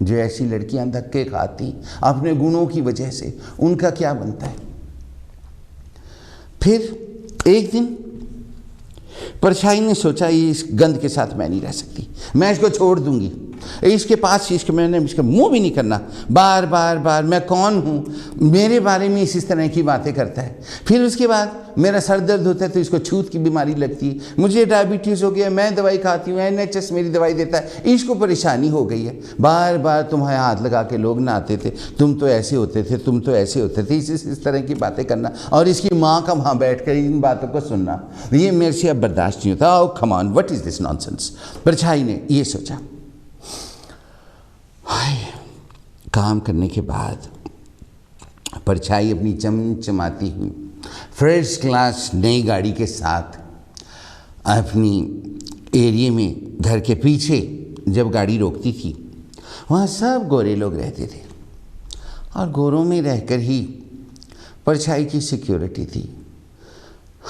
जो ऐसी लड़कियां धक्के खाती अपने गुणों की वजह से, उनका क्या बनता है? फिर एक दिन परछाई ने सोचा ये इस गंद के साथ मैं नहीं रह सकती, मैं इसको छोड़ दूंगी। इसके पास इसके मैंने इसका मुंह भी नहीं करना, बार बार बार मैं कौन हूँ, मेरे बारे में इस तरह की बातें करता है। फिर उसके बाद मेरा सर दर्द होता है तो इसको छूत की बीमारी लगती है, मुझे डायबिटीज़ हो गया, मैं दवाई खाती हूँ, NHS मेरी दवाई देता है, इसको परेशानी हो गई है। बार बार तुम्हारे हाथ लगा के लोग ना आते थे, तुम तो ऐसे होते थे, तुम तो ऐसे होते थे, इस तरह की बातें करना और इसकी माँ का वहाँ बैठ कर इन बातों को सुनना, ये मेरे से अब बर्दाश्त नहीं होता। Oh come on, what is this nonsense. परछाई ने ये सोचा। हाय, काम करने के बाद परछाई अपनी चमचमाती हुई फर्स्ट क्लास नई गाड़ी के साथ अपनी एरिया में घर के पीछे जब गाड़ी रोकती थी, वहाँ सब गोरे लोग रहते थे और गोरों में रहकर ही परछाई की सिक्योरिटी थी।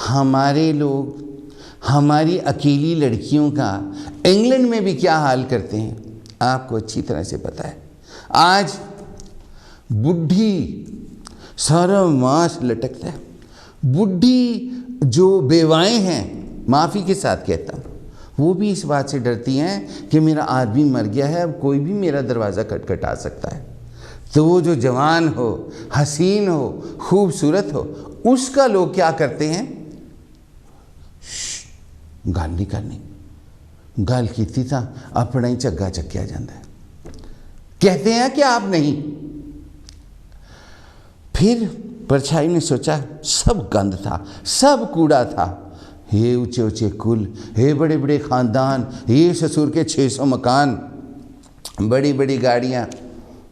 हमारे लोग हमारी अकेली लड़कियों का इंग्लैंड में भी क्या हाल करते हैं आपको अच्छी तरह से पता है। आज बुढ़ी सारा मांस लटकता है, बुढ़ी जो बेवाएं हैं, माफ़ी के साथ कहता हूँ, वो भी इस बात से डरती हैं कि मेरा आदमी मर गया है, अब कोई भी मेरा दरवाज़ा खटखटा सकता है। तो वो जो जवान हो, हसीन हो, खूबसूरत हो, उसका लोग क्या करते हैं, गाल नहीं करनी, गाल की था अपना ही झग्गा चक्या जाता है, कहते हैं कि आप नहीं। फिर परछाई ने सोचा सब गंद था, सब कूड़ा था, ये ऊंचे ऊंचे कुल, ये बड़े बड़े ख़ानदान, ये ससुर के 600 मकान, बड़ी बड़ी गाड़ियाँ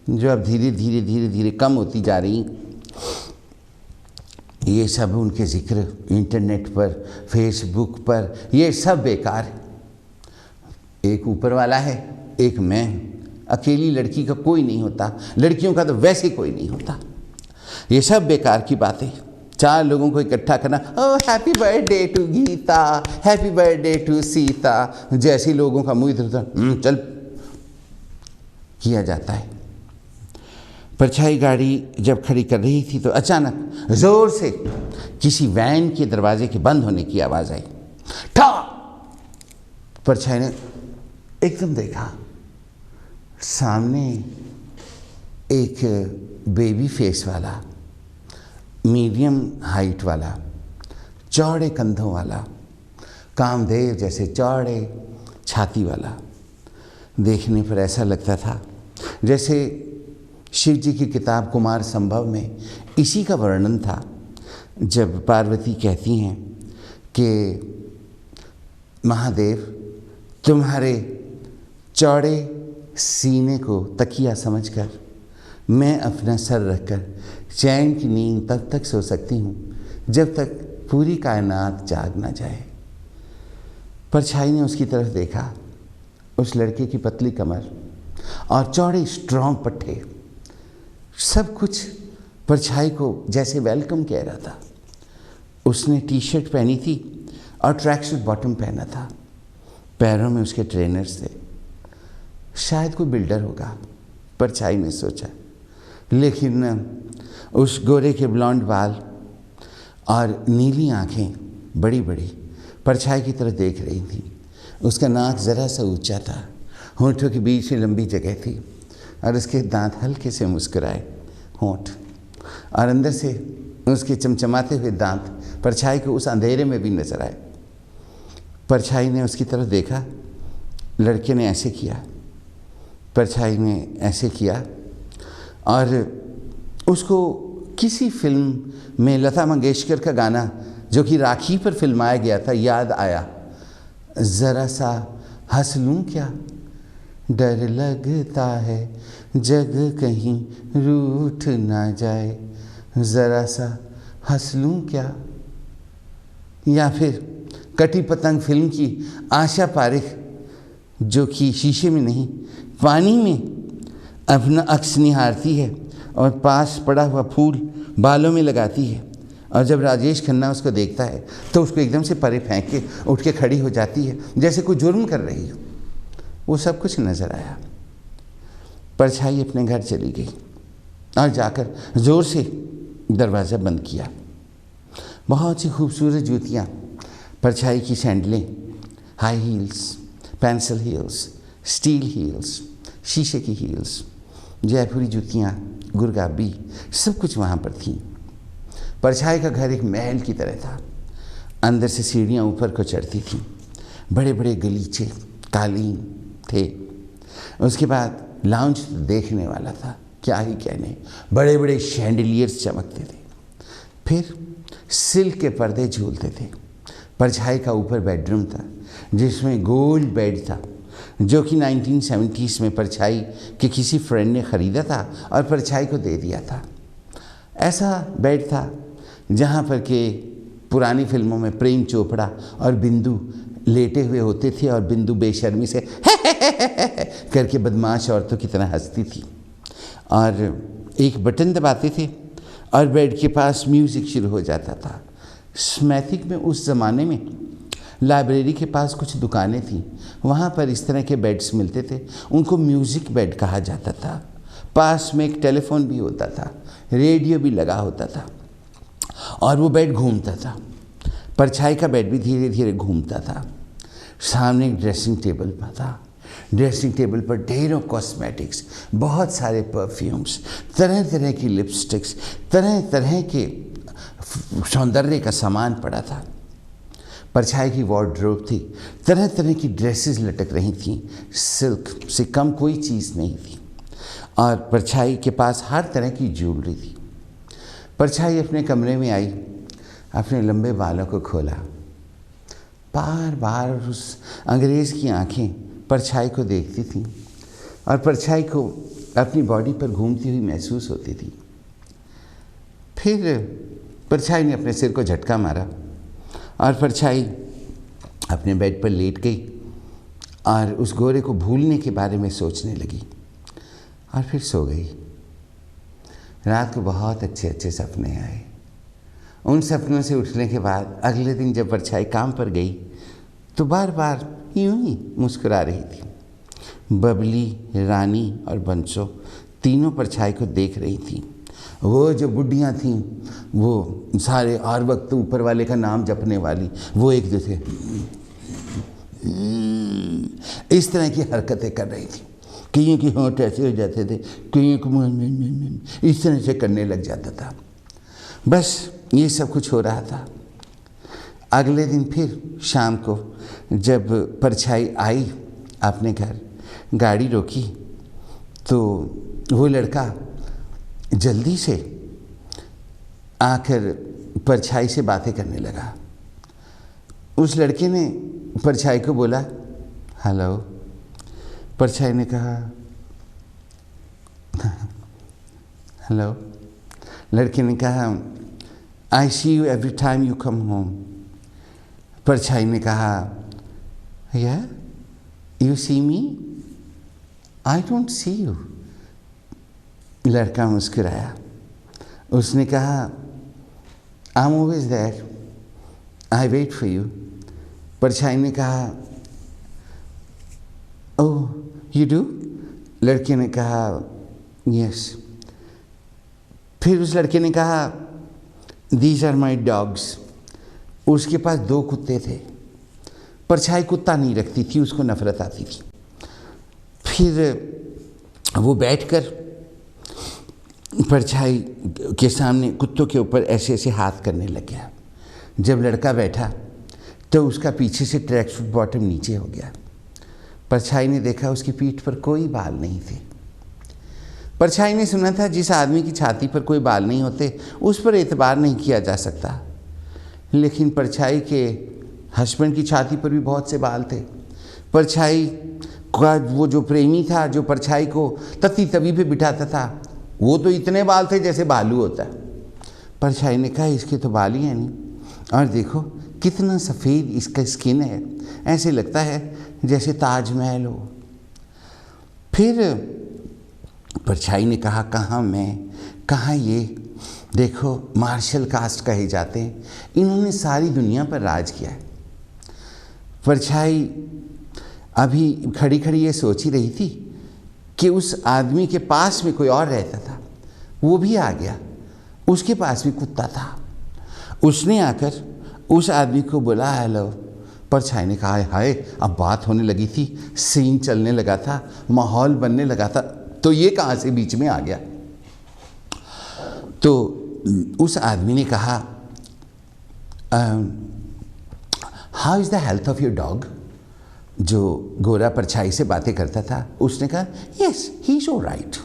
जो अब धीरे धीरे धीरे धीरे कम होती जा रही, ये सब उनके ज़िक्र इंटरनेट पर, फेसबुक पर, ये सब बेकार है। एक ऊपर वाला है, एक मैं, अकेली लड़की का कोई नहीं होता, लड़कियों का तो वैसे कोई नहीं होता, ये सब बेकार की बातें। 4 लोगों को इकट्ठा करना, oh happy birthday to Geeta, happy birthday to Sita, जैसे लोगों का मुंह इधर उधर चल किया जाता है। परछाई गाड़ी जब खड़ी कर रही थी तो अचानक जोर से किसी वैन के दरवाजे के बंद होने की आवाज़ आई। ठा! परछाई ने एकदम देखा, सामने एक बेबी फेस वाला, मीडियम हाइट वाला, चौड़े कंधों वाला, कामदेव जैसे चौड़े छाती वाला, देखने पर ऐसा लगता था जैसे शिव जी की किताब कुमार संभव में इसी का वर्णन था, जब पार्वती कहती हैं कि महादेव तुम्हारे चौड़े सीने को तकिया समझकर मैं अपना सर रखकर चैन की नींद तब तक सो सकती हूँ जब तक पूरी कायनात जाग ना जाए। परछाई ने उसकी तरफ देखा, उस लड़के की पतली कमर और चौड़े स्ट्रॉन्ग पट्टे, सब कुछ परछाई को जैसे वेलकम कह रहा था। उसने टी-शर्ट पहनी थी और ट्रैक सूट बॉटम पहना था, पैरों में उसके ट्रेनर्स थे, शायद कोई बिल्डर होगा, परछाई ने सोचा। लेकिन उस गोरे के ब्लॉन्ड बाल और नीली आँखें बड़ी बड़ी परछाई की तरफ देख रही थी। उसका नाक ज़रा सा ऊंचा था, होंठों के बीच में लंबी जगह थी और उसके दांत हल्के से मुस्कुराए होंठ, और अंदर से उसके चमचमाते हुए दांत परछाई को उस अंधेरे में भी नजर आए। परछाई ने उसकी तरफ देखा, लड़के ने ऐसे किया, परछाई ने ऐसे किया और उसको किसी फिल्म में लता मंगेशकर का गाना जो कि राखी पर फिल्माया गया था याद आया। ज़रा सा हंस लूँ क्या, डर लगता है जग कहीं रूठ ना जाए, ज़रा सा हंस लूँ क्या। या फिर कटी पतंग फिल्म की आशा पारेख जो कि शीशे में नहीं पानी में अपना अक्स निहारती है और पास पड़ा हुआ फूल बालों में लगाती है, और जब राजेश खन्ना उसको देखता है तो उसको एकदम से परे फेंक के उठ के खड़ी हो जाती है जैसे कोई जुर्म कर रही हो। वो सब कुछ नज़र आया। परछाई अपने घर चली गई और जाकर ज़ोर से दरवाज़ा बंद किया। बहुत सी खूबसूरत जूतियाँ, परछाई की सैंडलें, high heels, pencil heels, steel heels, शीशे की हील्स, जयपुरी जूतियाँ, गुरगाबी, सब कुछ वहाँ पर थी। परछाई का घर एक महल की तरह था। अंदर से सीढ़ियाँ ऊपर को चढ़ती थीं, बड़े बड़े गलीचे कालीन थे। उसके बाद लाउंज देखने वाला था, क्या ही कहने, बड़े बड़े शैंडलियर्स चमकते थे। फिर सिल्क के पर्दे झूलते थे। परछाई का ऊपर बेडरूम था जिसमें गोल्ड बेड था, जो कि 1970s में परछाई के किसी फ्रेंड ने ख़रीदा था और परछाई को दे दिया था। ऐसा बेड था जहाँ पर के पुरानी फिल्मों में प्रेम चोपड़ा और बिंदु लेटे हुए होते थे और बिंदु बेशर्मी से करके बदमाश औरतों की तरह हंसती थी और एक बटन दबाते थे और बेड के पास म्यूज़िक शुरू हो जाता था। स्मैथिक में उस ज़माने में लाइब्रेरी के पास कुछ दुकानें थीं, वहाँ पर इस तरह के बेड्स मिलते थे, उनको म्यूज़िक बेड कहा जाता था। पास में एक टेलीफोन भी होता था, रेडियो भी लगा होता था और वो बेड घूमता था। परछाई का बेड भी धीरे धीरे घूमता था। सामने एक ड्रेसिंग टेबल पर था। ड्रेसिंग टेबल पर ढेरों कॉस्मेटिक्स, बहुत सारे परफ्यूम्स, तरह तरह की लिपस्टिक्स, तरह तरह के सौंदर्य का सामान पड़ा था। परछाई की वार्डरोब थी, तरह तरह की ड्रेसेस लटक रही थीं, सिल्क से कम कोई चीज़ नहीं थी और परछाई के पास हर तरह की ज्वेलरी थी। परछाई अपने कमरे में आई, अपने लंबे बालों को खोला। बार बार उस अंग्रेज़ की आंखें परछाई को देखती थीं और परछाई को अपनी बॉडी पर घूमती हुई महसूस होती थी। फिर परछाई ने अपने सिर को झटका मारा और परछाई अपने बेड पर लेट गई और उस गोरे को भूलने के बारे में सोचने लगी और फिर सो गई। रात को बहुत अच्छे अच्छे सपने आए। उन सपनों से उठने के बाद अगले दिन जब परछाई काम पर गई तो बार बार यूं ही मुस्कुरा रही थी। बबली, रानी और बंसो तीनों परछाई को देख रही थीं। वो जो बुढ़ियाँ थीं वो सारे हर वक्त ऊपर वाले का नाम जपने वाली, वो एक दूसरे इस तरह की हरकतें कर रही थी। कईयों की होंठ ऐसे हो जाते थे, कईयों को इस तरह से करने लग जाता था। बस ये सब कुछ हो रहा था। अगले दिन फिर शाम को जब परछाई आई अपने घर, गाड़ी रोकी तो वो लड़का जल्दी से आकर परछाई से बातें करने लगा। उस लड़के ने परछाई को बोला, हेलो। परछाई ने कहा हेलो। लड़के ने कहा, I see you every time you come home. परछाई ने कहा, yeah you see me, I don't see you. लड़का मुस्कुराया। उसने कहा, I am always there, I wait for you. परछाई ने कहा, ओह यू डू। लड़के ने कहा, यस। फिर उस लड़के ने कहा, दीज आर माई डॉग्स। उसके पास 2 कुत्ते थे। परछाई कुत्ता नहीं रखती थी, उसको नफरत आती थी। फिर वो बैठकर परछाई के सामने कुत्तों के ऊपर ऐसे ऐसे हाथ करने लग गया। जब लड़का बैठा तो उसका पीछे से ट्रैक सूट बॉटम नीचे हो गया। परछाई ने देखा उसकी पीठ पर कोई बाल नहीं थे। परछाई ने सुना था जिस आदमी की छाती पर कोई बाल नहीं होते उस पर एतबार नहीं किया जा सकता, लेकिन परछाई के हस्बैंड की छाती पर भी बहुत से बाल थे। परछाई का वो जो प्रेमी था, जो परछाई को तती तवी पे बिठाता था, वो तो इतने बाल थे जैसे भालू होता है। परछाई ने कहा, इसके तो बाल ही हैं नहीं, और देखो कितना सफ़ेद इसका स्किन है, ऐसे लगता है जैसे ताजमहल हो। फिर परछाई ने कहा, कहाँ मैं, कहाँ ये, देखो मार्शल कास्ट कहे जाते हैं, इन्होंने सारी दुनिया पर राज किया है। परछाई अभी खड़ी खड़ी ये सोच ही रही थी कि उस आदमी के पास में कोई और रहता था, वो भी आ गया। उसके पास भी कुत्ता था। उसने आकर उस आदमी को बोला, हेलो। परछाई ने कहा, हाय अब बात होने लगी थी, सीन चलने लगा था, माहौल बनने लगा था, तो ये कहाँ से बीच में आ गया। तो उस आदमी ने कहा, how is the health of your dog. जो गोरा परछाई से बातें करता था उसने कहा, यस ही इज ऑलराइट।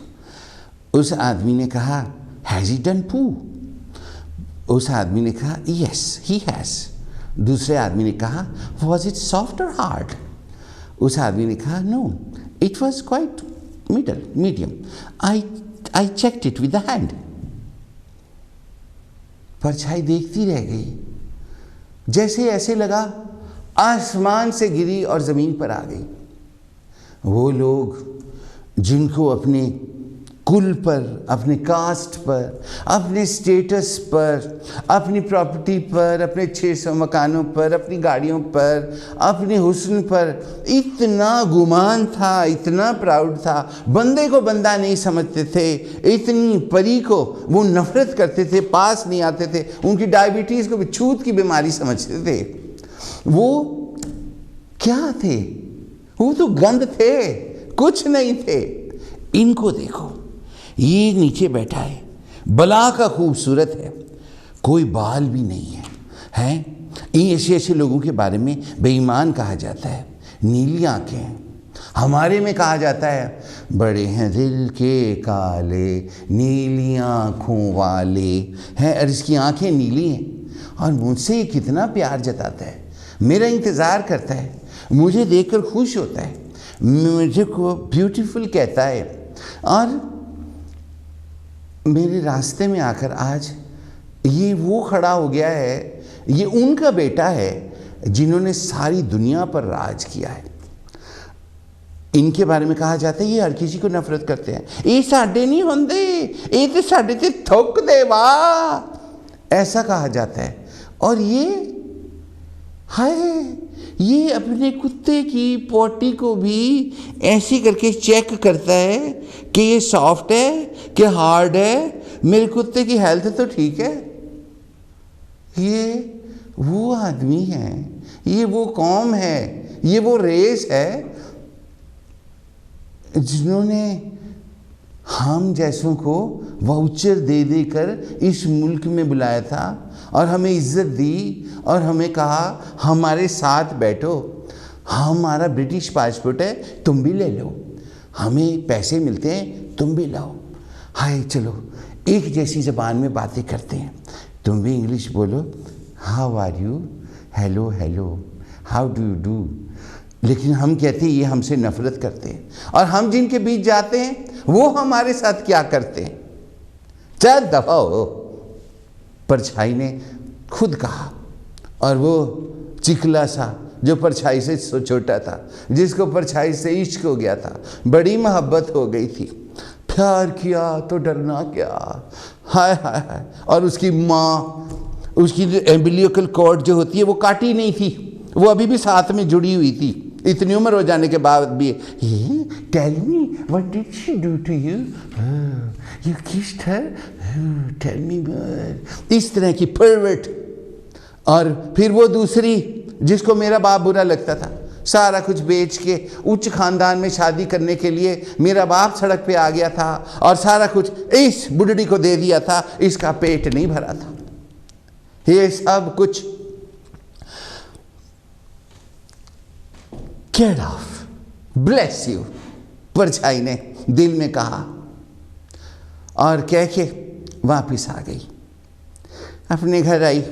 उस आदमी ने कहा, हैज़ ही डन पू। उस आदमी ने कहा, यस ही हैज़। दूसरे आदमी ने कहा, वॉज इट सॉफ्ट और हार्ड। उस आदमी ने कहा, no it was quite medium, I checked it with the hand. परछाई देखती रह गई, जैसे ऐसे लगा आसमान से गिरी और ज़मीन पर आ गई। वो लोग जिनको अपने कुल पर, अपने कास्ट पर, अपने स्टेटस पर, अपनी प्रॉपर्टी पर, अपने 600 मकानों पर, अपनी गाड़ियों पर, अपने हुस्न पर इतना गुमान था, इतना प्राउड था, बंदे को बंदा नहीं समझते थे, इतनी परी को वो नफरत करते थे, पास नहीं आते थे, उनकी डायबिटीज़ को भी छूत की बीमारी समझते थे। वो क्या थे? वो तो गंद थे, कुछ नहीं थे। इनको देखो, ये नीचे बैठा है, बला का खूबसूरत है, कोई बाल भी नहीं है, हैं? ऐसे ऐसे लोगों के बारे में बेईमान कहा जाता है। नीली आंखें, हमारे में कहा जाता है बड़े हैं दिल के काले नीली आँखों वाले हैं, और इसकी आंखें नीली हैं और मुझसे ये कितना प्यार जताता है, मेरा इंतज़ार करता है, मुझे देखकर खुश होता है, मुझे को ब्यूटीफुल कहता है। और मेरे रास्ते में आकर आज ये वो खड़ा हो गया है, ये उनका बेटा है जिन्होंने सारी दुनिया पर राज किया है। इनके बारे में कहा जाता है ये हर किसी को नफरत करते हैं, ये साडे नहीं होंदे, ये तो साडे ते थुक दे वाह, ऐसा कहा जाता है। और ये हाय, ये अपने कुत्ते की पोटी को भी ऐसे करके चेक करता है कि ये सॉफ्ट है कि हार्ड है, मेरे कुत्ते की हेल्थ तो ठीक है। ये वो आदमी है, ये वो कौम है, ये वो रेस है जिन्होंने हम जैसों को वाउचर दे देकर इस मुल्क में बुलाया था और हमें इज्जत दी और हमें कहा हमारे साथ बैठो, हमारा ब्रिटिश पासपोर्ट है तुम भी ले लो, हमें पैसे मिलते हैं तुम भी लाओ। हाय चलो एक जैसी ज़बान में बातें करते हैं, तुम भी इंग्लिश बोलो, how are you, hello hello, how do you do. लेकिन हम कहते हैं ये हमसे नफरत करते हैं, और हम जिनके बीच जाते हैं वो हमारे साथ क्या करते हैं। चाहे दफा हो, परछाई ने खुद कहा। और वो चिकला सा जो परछाई से छोटा था, जिसको परछाई से इश्क हो गया था, बड़ी मोहब्बत हो गई थी, प्यार किया तो डरना क्या, हाय हाय हाय। और उसकी माँ, उसकी जो एम्बिलिकल कॉर्ड जो होती है वो काटी नहीं थी, वो अभी भी साथ में जुड़ी हुई थी, इतनी उम्र हो जाने के बाद भी। Tell me what did she do to you, you kissed her, tell me more, इस तरह की परवर्ट। और फिर वो दूसरी जिसको मेरा बाप बुरा लगता था, सारा कुछ बेच के उच्च खानदान में शादी करने के लिए मेरा बाप सड़क पे आ गया था और सारा कुछ इस बुढ़ड़ी को दे दिया था, इसका पेट नहीं भरा था। ये सब कुछ गेट ऑफ, ब्लेस यू, परछाई ने दिल में कहा और कह के वापिस आ गई, अपने घर आई।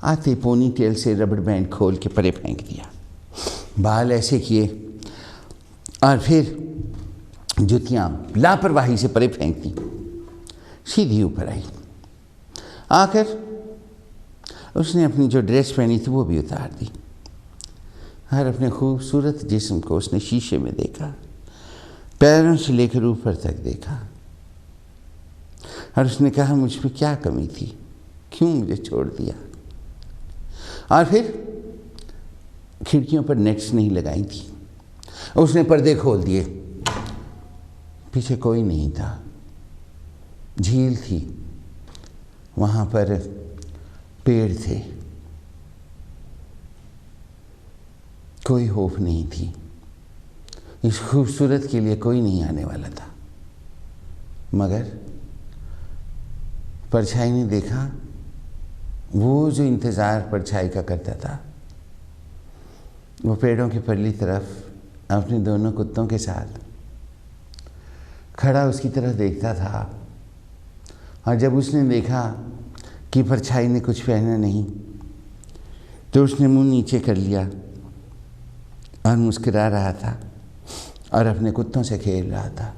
आते पोनी टेल से रबड़ बैंड खोल के परे फेंक दिया, बाल ऐसे किए और फिर जुतियाँ लापरवाही से परे फेंक दी, सीधी ऊपर आई। आकर उसने अपनी जो ड्रेस पहनी थी वो भी उतार दी और अपने खूबसूरत जिस्म को उसने शीशे में देखा, पैरों से लेकर ऊपर तक देखा और उसने कहा मुझ में क्या कमी थी, क्यों मुझे छोड़ दिया। और फिर खिड़कियों पर नेट्स नहीं लगाई थी, उसने पर्दे खोल दिए, पीछे कोई नहीं था, झील थी, वहाँ पर पेड़ थे, कोई होप नहीं थी, इस खूबसूरत के लिए कोई नहीं आने वाला था। मगर परछाई ने देखा, वो जो इंतज़ार परछाई का करता था, वो पेड़ों की परली तरफ अपने दोनों कुत्तों के साथ खड़ा उसकी तरफ देखता था। और जब उसने देखा कि परछाई ने कुछ पहना नहीं, तो उसने मुंह नीचे कर लिया और मुस्कुरा रहा था और अपने कुत्तों से खेल रहा था।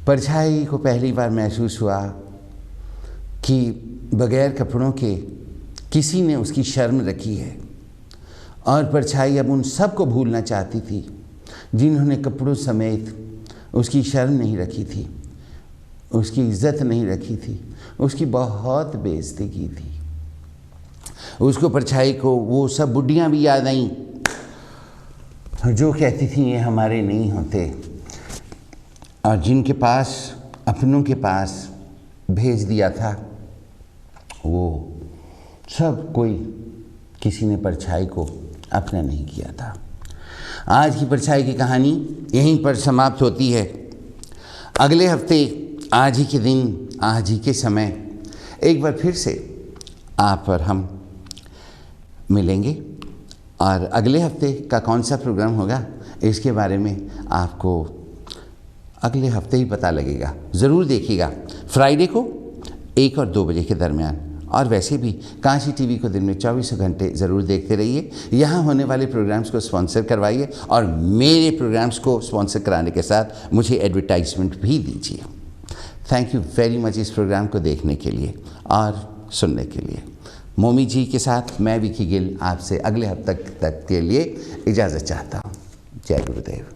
परछाई को पहली बार महसूस हुआ कि बगैर कपड़ों के किसी ने उसकी शर्म रखी है, और परछाई अब उन सब को भूलना चाहती थी जिन्होंने कपड़ों समेत उसकी शर्म नहीं रखी थी, उसकी इज्जत नहीं रखी थी, उसकी बहुत बेइज्जती की थी। उसको परछाई को वो सब बुढ़ियाँ भी याद आईं जो कहती थी ये हमारे नहीं होते, और जिनके पास अपनों के पास भेज दिया था, वो सब कोई किसी ने परछाई को अपना नहीं किया था। आज की परछाई की कहानी यहीं पर समाप्त होती है। अगले हफ्ते आज ही के दिन, आज ही के समय एक बार फिर से आप और हम मिलेंगे, और अगले हफ्ते का कौन सा प्रोग्राम होगा इसके बारे में आपको अगले हफ्ते ही पता लगेगा। ज़रूर देखिएगा फ्राइडे को 1 और 2 बजे के दरमियान। और वैसे भी काशी टीवी को दिन में 24 घंटे ज़रूर देखते रहिए। यहाँ होने वाले प्रोग्राम्स को स्पॉन्सर करवाइए, और मेरे प्रोग्राम्स को स्पॉन्सर कराने के साथ मुझे एडवर्टाइजमेंट भी दीजिए। थैंक यू वेरी मच इस प्रोग्राम को देखने के लिए और सुनने के लिए। मोमी जी के साथ मैं विकी गिल आपसे अगले हफ्ते तक के लिए इजाज़त चाहता हूँ। जय गुरुदेव।